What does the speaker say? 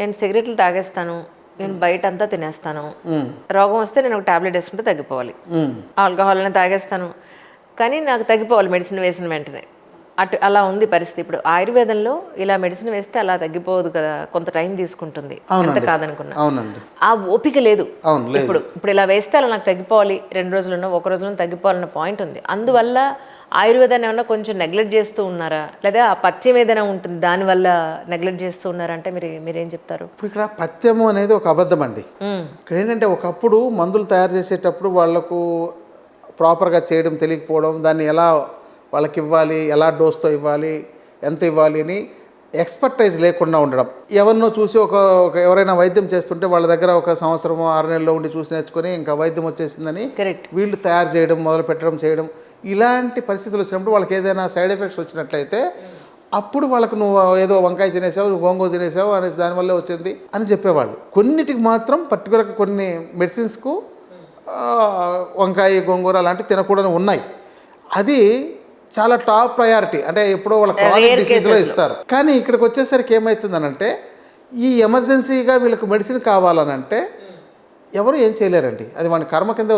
నేను సిగరెట్లు తాగేస్తాను, నేను బయట అంతా తినేస్తాను, రోగం వస్తే నేను ఒక టాబ్లెట్ వేసుకుంటే తగ్గిపోవాలి, ఆల్కహాల్ అని తాగేస్తాను కానీ నాకు తగ్గిపోవాలి మెడిసిన్ వేసిన వెంటనే. అలా ఉంది పరిస్థితి. ఇప్పుడు ఆయుర్వేదంలో ఇలా మెడిసిన్ వేస్తే అలా తగ్గిపోదు కదా, కొంత టైం తీసుకుంటుంది, ఎంత కాదనుకున్నా. అవునండి. ఆ ఓపిక లేదు ఇప్పుడు ఇలా వేస్తే అలా నాకు తగ్గిపోవాలి, 2 రోజుల్లో 1 రోజులో తగ్గిపోవాలన్న పాయింట్ ఉంది. అందువల్ల ఆయుర్వేదాన్ని ఏమన్నా కొంచెం నెగ్లెక్ట్ చేస్తూ ఉన్నారా, లేదా ఆ పథ్యం ఏదైనా ఉంటుంది దానివల్ల నెగ్లెక్ట్ చేస్తూ ఉన్నారా అంటే మీరేం చెప్తారు? ఇప్పుడు ఇక్కడ పథ్యము అనేది ఒక అబద్ధం అండి. ఇక్కడ ఏంటంటే ఒకప్పుడు మందులు తయారు చేసేటప్పుడు వాళ్లకు ప్రాపర్గా చేయడం తెలియకపోవడం, దాన్ని ఎలా వాళ్ళకి ఇవ్వాలి, ఎలా డోస్తో ఇవ్వాలి, ఎంత ఇవ్వాలి అని ఎక్స్పర్టైజ్ లేకుండా ఉండడం. ఎవరినో చూసి ఎవరైనా వైద్యం చేస్తుంటే వాళ్ళ దగ్గర 1 సంవత్సరం 6 నెలల్లో ఉండి చూసి నేర్చుకొని ఇంకా వైద్యం వచ్చేసిందని వీళ్ళు తయారు చేయడం మొదలు పెట్టడం చేయడం. ఇలాంటి పరిస్థితులు వచ్చినప్పుడు వాళ్ళకి ఏదైనా సైడ్ ఎఫెక్ట్స్ వచ్చినట్లయితే అప్పుడు వాళ్ళకు నువ్వు ఏదో వంకాయ తినేసావు, నువ్వు గోంగూర తినేసావు అనేసి దానివల్లే వచ్చింది అని చెప్పేవాళ్ళు. కొన్నిటికి మాత్రం పర్టికులర్గా కొన్ని మెడిసిన్స్కు వంకాయ గోంగూర అలాంటివి తినకూడని ఉన్నాయి. అది చాలా టాప్ ప్రయారిటీ, అంటే ఎప్పుడో వాళ్ళ క్రానిక్ డిసీజ్లో ఇస్తారు. కానీ ఇక్కడికి వచ్చేసరికి ఏమవుతుందనంటే ఈ ఎమర్జెన్సీగా వీళ్ళకి మెడిసిన్ కావాలనంటే ఎవరు ఏం చేయలేరండి, అది మన కర్మ కింద